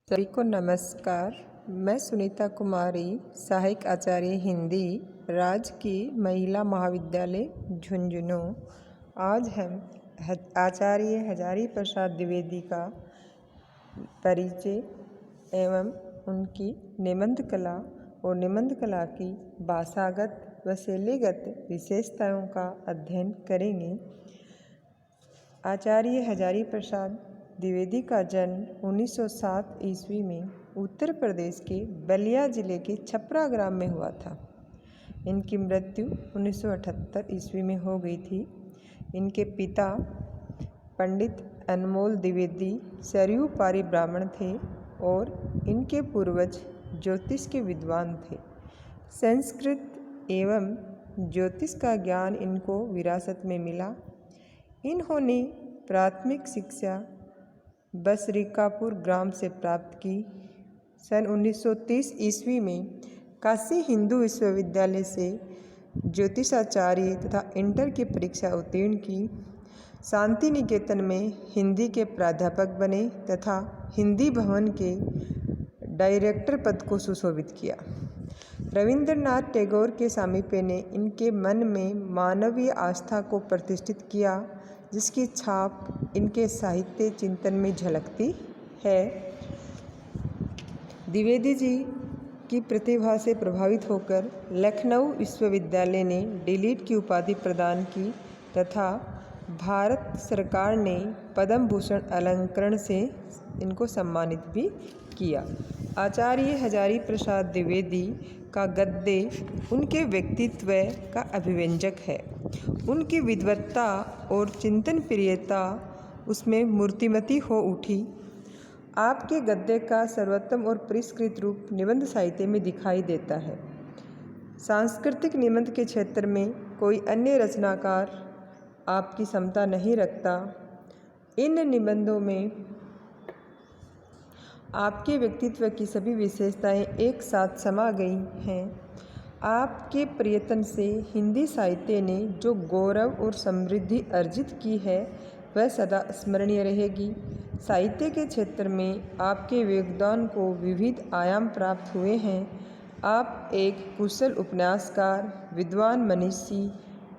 सभी को नमस्कार। मैं सुनीता कुमारी, सहायक आचार्य हिंदी, राजकीय महिला महाविद्यालय झुंझुनू। आज हम आचार्य हजारी प्रसाद द्विवेदी का परिचय एवं उनकी निबंध कला और निबंध कला की भाषागत व शैलीगत विशेषताओं का अध्ययन करेंगे। आचार्य हजारी प्रसाद द्विवेदी का जन्म 1907 ईस्वी में उत्तर प्रदेश के बलिया जिले के छपरा ग्राम में हुआ था। इनकी मृत्यु 1978 ईस्वी में हो गई थी। इनके पिता पंडित अनमोल द्विवेदी सरयू पारी ब्राह्मण थे और इनके पूर्वज ज्योतिष के विद्वान थे। संस्कृत एवं ज्योतिष का ज्ञान इनको विरासत में मिला। इन्होंने प्राथमिक शिक्षा बसरिकापुर ग्राम से प्राप्त की। सन 1930 ईस्वी में काशी हिंदू विश्वविद्यालय से ज्योतिषाचार्य तथा इंटर की परीक्षा उत्तीर्ण की। शांति निकेतन में हिंदी के प्राध्यापक बने तथा हिंदी भवन के डायरेक्टर पद को सुशोभित किया। रविंद्रनाथ टैगोर के सामीप्य ने इनके मन में मानवीय आस्था को प्रतिष्ठित किया, जिसकी छाप इनके साहित्य चिंतन में झलकती है। द्विवेदी जी की प्रतिभा से प्रभावित होकर लखनऊ विश्वविद्यालय ने डीलिट की उपाधि प्रदान की तथा भारत सरकार ने पद्म भूषण अलंकरण से इनको सम्मानित भी किया। आचार्य हजारी प्रसाद द्विवेदी का गद्य उनके व्यक्तित्व का अभिव्यंजक है। उनकी विद्वत्ता और चिंतन प्रियता उसमें मूर्तिमती हो उठी। आपके गद्य का सर्वोत्तम और परिष्कृत रूप निबंध साहित्य में दिखाई देता है। सांस्कृतिक निबंध के क्षेत्र में कोई अन्य रचनाकार आपकी क्षमता नहीं रखता। इन निबंधों में आपके व्यक्तित्व की सभी विशेषताएं एक साथ समा गई हैं। आपके प्रयत्न से हिंदी साहित्य ने जो गौरव और समृद्धि अर्जित की है वह सदा स्मरणीय रहेगी। साहित्य के क्षेत्र में आपके योगदान को विविध आयाम प्राप्त हुए हैं। आप एक कुशल उपन्यासकार, विद्वान मनीषी,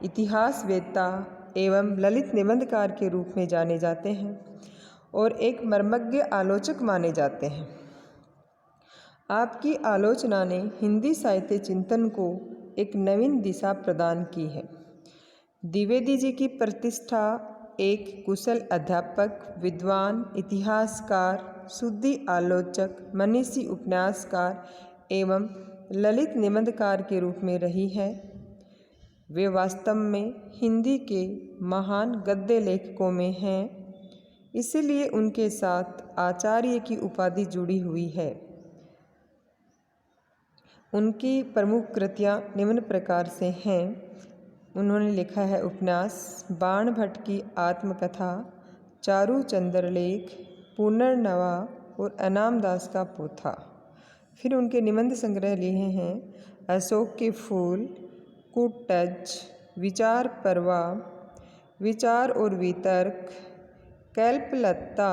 इतिहासवेत्ता एवं ललित निबंधकार के रूप में जाने जाते हैं और एक मर्मज्ञ आलोचक माने जाते हैं। आपकी आलोचना ने हिंदी साहित्य चिंतन को एक नवीन दिशा प्रदान की है। द्विवेदी जी की प्रतिष्ठा एक कुशल अध्यापक, विद्वान, इतिहासकार, शुद्धि आलोचक, मनीषी उपन्यासकार एवं ललित निबंधकार के रूप में रही है। वे वास्तव में हिंदी के महान गद्य लेखकों में हैं, इसलिए उनके साथ आचार्य की उपाधि जुड़ी हुई है। उनकी प्रमुख कृतियाँ निम्न प्रकार से हैं। उन्होंने लिखा है उपन्यास, बाण भट्ट की आत्मकथा, चारू चंद्रलेख, पुनर्नवा और अनाम दास का पोथा। फिर उनके निबंध संग्रह लिए हैं अशोक के फूल, कुटज, विचार परवा, विचार और वितर्क, कल्पलता,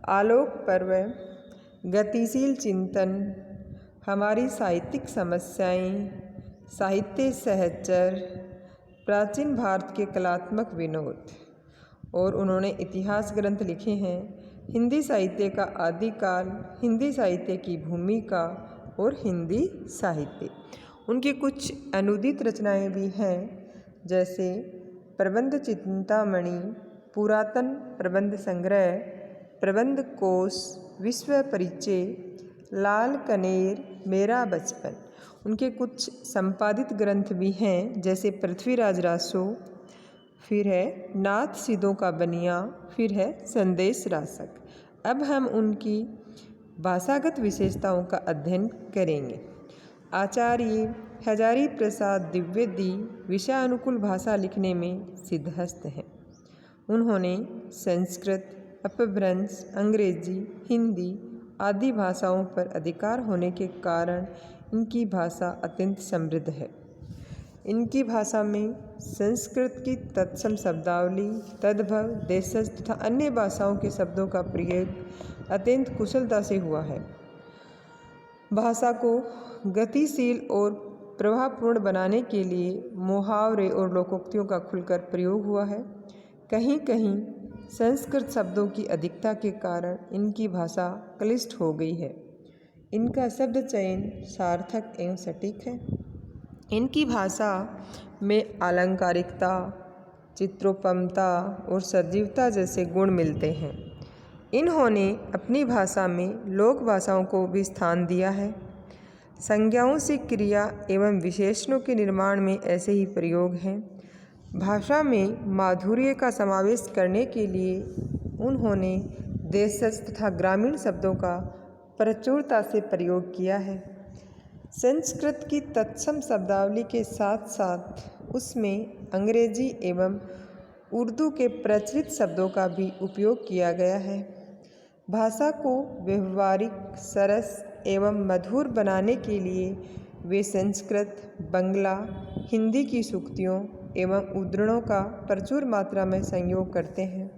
आलोक पर्व, गतिशील चिंतन, हमारी साहित्यिक समस्याएं, साहित्य सहचर, प्राचीन भारत के कलात्मक विनोद। और उन्होंने इतिहास ग्रंथ लिखे हैं हिंदी साहित्य का आदिकाल, हिंदी साहित्य की भूमिका और हिंदी साहित्य। उनकी कुछ अनुदित रचनाएं भी हैं, जैसे प्रबंध चिंतामणि, पुरातन प्रबंध संग्रह, प्रबंध कोश, विश्व परिचय, लाल कनेर, मेरा बचपन। उनके कुछ संपादित ग्रंथ भी हैं, जैसे पृथ्वीराज रासो, फिर है नाथ सिद्धों का बनिया, फिर है संदेश रासक। अब हम उनकी भाषागत विशेषताओं का अध्ययन करेंगे। आचार्य हजारी प्रसाद द्विवेदी विषयानुकूल भाषा लिखने में सिद्धहस्त हैं। उन्होंने संस्कृत, अपभ्रंश, अंग्रेजी, हिंदी आदि भाषाओं पर अधिकार होने के कारण इनकी भाषा अत्यंत समृद्ध है। इनकी भाषा में संस्कृत की तत्सम शब्दावली, तद्भव, देशज तथा अन्य भाषाओं के शब्दों का प्रयोग अत्यंत कुशलता से हुआ है। भाषा को गतिशील और प्रभावपूर्ण बनाने के लिए मुहावरे और लोकोक्तियों का खुलकर प्रयोग हुआ है। कहीं कहीं संस्कृत शब्दों की अधिकता के कारण इनकी भाषा क्लिष्ट हो गई है। इनका शब्द चयन सार्थक एवं सटीक है। इनकी भाषा में आलंकारिकता, चित्रोपमता और सजीवता जैसे गुण मिलते हैं। इन्होंने अपनी भाषा में लोक भाषाओं को भी स्थान दिया है। संज्ञाओं से क्रिया एवं विशेषणों के निर्माण में ऐसे ही प्रयोग हैं। भाषा में माधुर्य का समावेश करने के लिए उन्होंने देशज तथा ग्रामीण शब्दों का प्रचुरता से प्रयोग किया है। संस्कृत की तत्सम शब्दावली के साथ साथ उसमें अंग्रेजी एवं उर्दू के प्रचलित शब्दों का भी उपयोग किया गया है। भाषा को व्यवहारिक, सरस एवं मधुर बनाने के लिए वे संस्कृत, बंगला, हिंदी की सूक्तियों एवं उद्धरणों का प्रचुर मात्रा में संयोग करते हैं।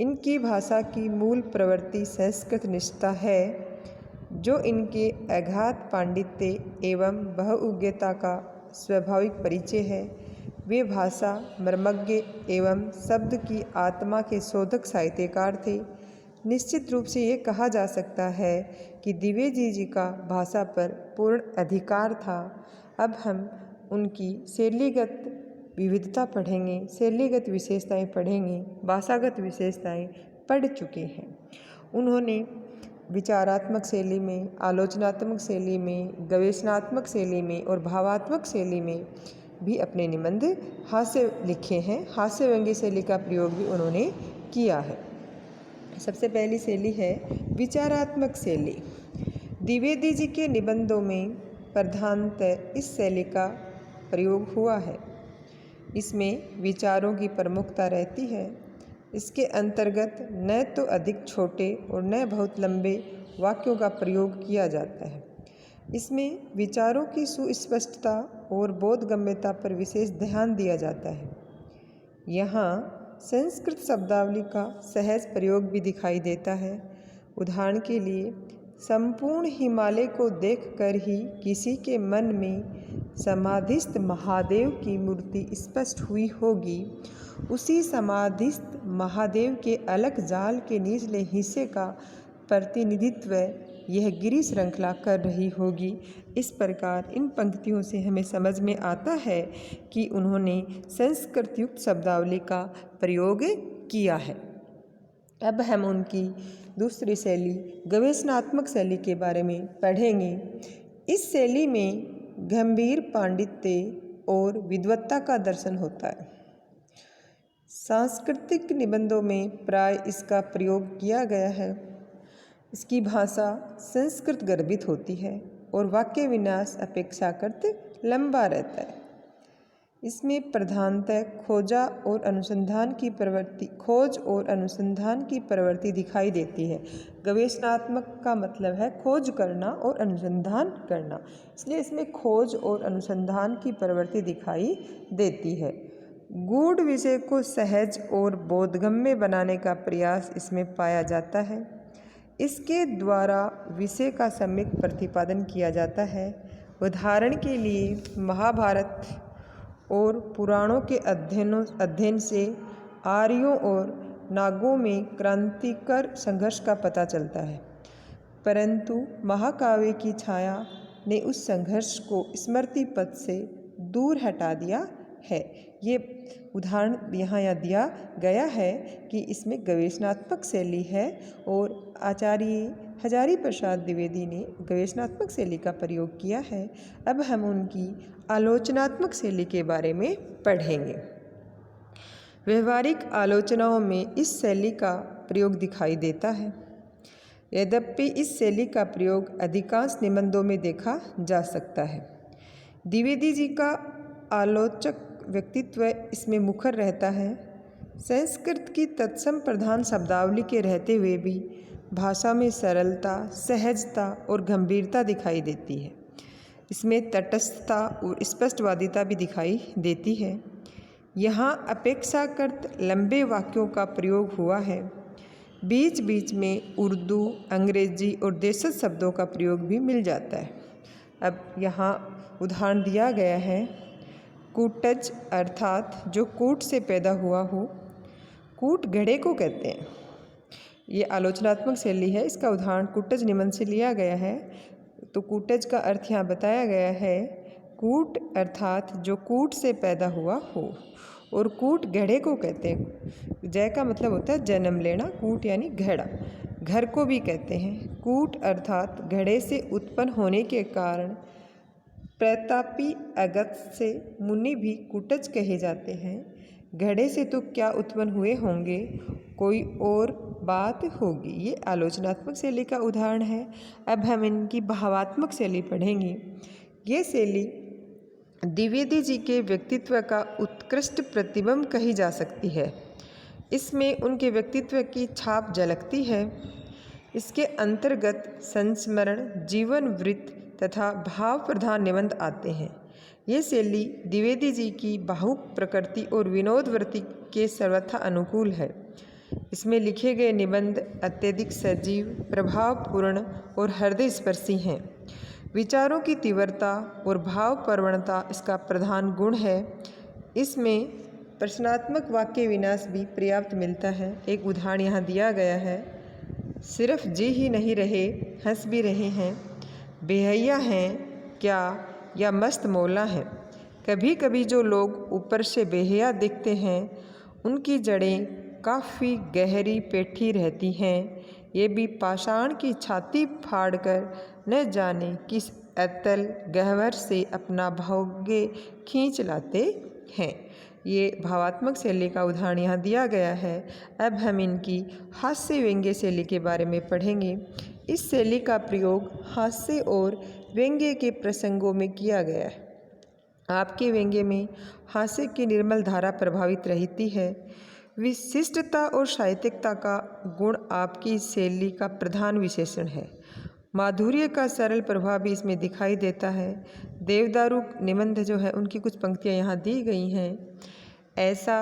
इनकी भाषा की मूल प्रवृत्ति संस्कृत निष्ठा है, जो इनके अगाध पांडित्य एवं बहुउज्ञता का स्वाभाविक परिचय है। वे भाषा मर्मज्ञ एवं शब्द की आत्मा के शोधक साहित्यकार थे। निश्चित रूप से ये कहा जा सकता है कि द्विवेदी जी का भाषा पर पूर्ण अधिकार था। अब हम उनकी शैलीगत विविधता पढ़ेंगे, शैलीगत विशेषताएं पढ़ेंगे, भाषागत विशेषताएं पढ़ चुके हैं। उन्होंने विचारात्मक शैली में, आलोचनात्मक शैली में, गवेषणात्मक शैली में और भावात्मक शैली में भी अपने निबंध हास्य लिखे हैं। हास्य व्यंग्य शैली का प्रयोग भी उन्होंने किया है। सबसे पहली शैली है विचारात्मक शैली। द्विवेदी जी के निबंधों में प्रधानतः इस शैली का प्रयोग हुआ है। इसमें विचारों की प्रमुखता रहती है। इसके अंतर्गत न तो अधिक छोटे और न बहुत लंबे वाक्यों का प्रयोग किया जाता है। इसमें विचारों की सुस्पष्टता और बोधगम्यता पर विशेष ध्यान दिया जाता है। यहाँ संस्कृत शब्दावली का सहज प्रयोग भी दिखाई देता है। उदाहरण के लिए, संपूर्ण हिमालय को देखकर ही किसी के मन में समाधिस्थ महादेव की मूर्ति स्पष्ट हुई होगी, उसी समाधिस्थ महादेव के अलग जाल के निचले हिस्से का प्रतिनिधित्व यह गिरी श्रृंखला कर रही होगी। इस प्रकार इन पंक्तियों से हमें समझ में आता है कि उन्होंने संस्कृत युक्त शब्दावली का प्रयोग किया है। अब हम उनकी दूसरी शैली गवेषणात्मक शैली के बारे में पढ़ेंगे। इस शैली में गंभीर पांडित्य और विद्वत्ता का दर्शन होता है। सांस्कृतिक निबंधों में प्राय इसका प्रयोग किया गया है। इसकी भाषा संस्कृत गर्भित होती है और वाक्य विन्यास अपेक्षाकृत लंबा रहता है। इसमें प्रधानतः खोज और अनुसंधान की प्रवृत्ति दिखाई देती है। गवेषणात्मक का मतलब है खोज करना और अनुसंधान करना, इसलिए इसमें खोज और अनुसंधान की प्रवृत्ति दिखाई देती है। गूढ़ विषय को सहज और बोधगम्य बनाने का प्रयास इसमें पाया जाता है। इसके द्वारा विषय का सम्यक प्रतिपादन किया जाता है। उदाहरण के लिए, महाभारत और पुराणों के अध्ययन से आर्यों और नागों में क्रांतिकर संघर्ष का पता चलता है, परंतु महाकाव्य की छाया ने उस संघर्ष को स्मृति पथ से दूर हटा दिया है। ये उदाहरण यहाँ दिया गया है कि इसमें गवेषणात्मक शैली है और आचार्य हजारी प्रसाद द्विवेदी ने गवेषणात्मक शैली का प्रयोग किया है। अब हम उनकी आलोचनात्मक शैली के बारे में पढ़ेंगे। व्यवहारिक आलोचनाओं में इस शैली का प्रयोग दिखाई देता है। यद्यपि इस शैली का प्रयोग अधिकांश निबंधों में देखा जा सकता है। द्विवेदी जी का आलोचक व्यक्तित्व इसमें मुखर रहता है। संस्कृत की तत्सम प्रधान शब्दावली के रहते हुए भी भाषा में सरलता, सहजता और गंभीरता दिखाई देती है। इसमें तटस्थता और स्पष्टवादिता भी दिखाई देती है। यहाँ अपेक्षाकृत लंबे वाक्यों का प्रयोग हुआ है। बीच बीच में उर्दू, अंग्रेजी और देशज शब्दों का प्रयोग भी मिल जाता है। अब यहाँ उदाहरण दिया गया है, कूटज अर्थात जो कूट से पैदा हुआ हो। कूट घड़े को कहते हैं। ये आलोचनात्मक शैली है। इसका उदाहरण कूटज निबंध से लिया गया है। तो कूटज का अर्थ यहाँ बताया गया है, कूट अर्थात जो कूट से पैदा हुआ हो। और कूट घड़े को कहते हैं। जय का मतलब होता है जन्म लेना, कूट यानी घड़ा। घर को भी कहते हैं। कूट अर्थात घड़े से उत्पन्न होने के कारण प्रतापी अगस्त्य से मुनि भी कूटज कहे जाते हैं। घड़े से तो क्या उत्पन्न हुए होंगे, कोई और बात होगी। ये आलोचनात्मक शैली का उदाहरण है। अब हम इनकी भावात्मक शैली पढ़ेंगे। ये शैली द्विवेदी जी के व्यक्तित्व का उत्कृष्ट प्रतिबिंब कही जा सकती है। इसमें उनके व्यक्तित्व की छाप झलकती है। इसके अंतर्गत संस्मरण, जीवन वृत्त तथा भाव प्रधान निबंध आते हैं। ये शैली द्विवेदी जी की भावुक प्रकृति और विनोदवृत्ति के सर्वथा अनुकूल है। इसमें लिखे गए निबंध अत्यधिक सजीव, प्रभावपूर्ण और हृदय स्पर्शी हैं। विचारों की तीव्रता और भावप्रवणता इसका प्रधान गुण है। इसमें प्रश्नात्मक वाक्य विन्यास भी पर्याप्त मिलता है। एक उदाहरण यहाँ दिया गया है, सिर्फ जी ही नहीं रहे, हंस भी रहे हैं, बेहया हैं क्या या मस्त मौला हैं। कभी कभी जो लोग ऊपर से बेहया दिखते हैं, उनकी जड़ें काफ़ी गहरी पेठी रहती हैं। ये भी पाषाण की छाती फाड़कर न जाने किस अतल गह्वर से अपना भाग्य खींच लाते हैं। ये भावात्मक शैली का उदाहरण यहाँ दिया गया है। अब हम इनकी हास्य व्यंग्य शैली के बारे में पढ़ेंगे। इस शैली का प्रयोग हास्य और व्यंग्य के प्रसंगों में किया गया है। आपके व्यंग्य में हास्य की निर्मल धारा प्रभावित रहती है। विशिष्टता और साहित्यिकता का गुण आपकी इस शैली का प्रधान विशेषण है। माधुर्य का सरल प्रभाव भी इसमें दिखाई देता है। देवदारू निबंध जो है, उनकी कुछ पंक्तियाँ यहाँ दी गई हैं। ऐसा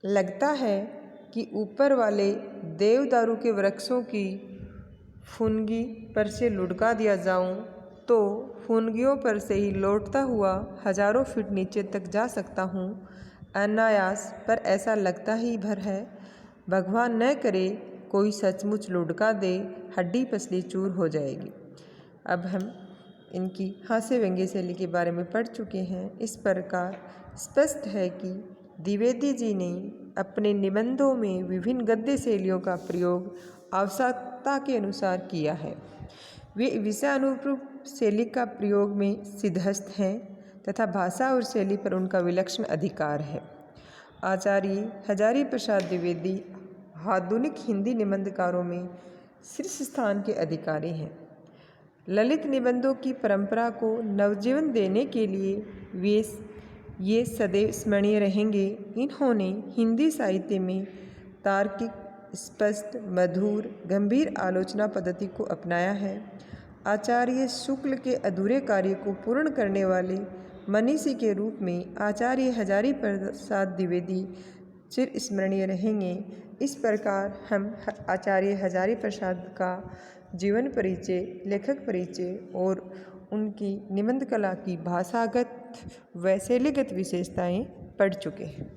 लगता है कि ऊपर वाले देवदारू के वृक्षों की फुनगी पर से लुढ़का दिया जाऊं तो फुनगियों पर से ही लौटता हुआ हजारों फीट नीचे तक जा सकता हूँ अनायास, पर ऐसा लगता ही भर है। भगवान न करे कोई सचमुच लुढ़का दे, हड्डी पसली चूर हो जाएगी। अब हम इनकी हास्य व्यंग्य शैली के बारे में पढ़ चुके हैं। इस प्रकार स्पष्ट है कि द्विवेदी जी ने अपने निबंधों में विभिन्न गद्य शैलियों का प्रयोग आवश्यकता के अनुसार किया है। वे विषयानुरूप शैली का प्रयोग में सिद्धहस्त हैं तथा भाषा और शैली पर उनका विलक्षण अधिकार है। आचार्य हजारी प्रसाद द्विवेदी आधुनिक हिंदी निबंधकारों में शीर्ष स्थान के अधिकारी हैं। ललित निबंधों की परंपरा को नवजीवन देने के लिए ये सदैव स्मरणीय रहेंगे। इन्होंने हिंदी साहित्य में तार्किक, स्पष्ट, मधुर, गंभीर आलोचना पद्धति को अपनाया है। आचार्य शुक्ल के अधूरे कार्य को पूर्ण करने वाले मनीषी के रूप में आचार्य हजारी प्रसाद द्विवेदी चिर स्मरणीय रहेंगे। इस प्रकार हम आचार्य हजारी प्रसाद का जीवन परिचय, लेखक परिचय और उनकी निबंध कला की भाषागत व शैलीगत विशेषताएं पढ़ चुके हैं।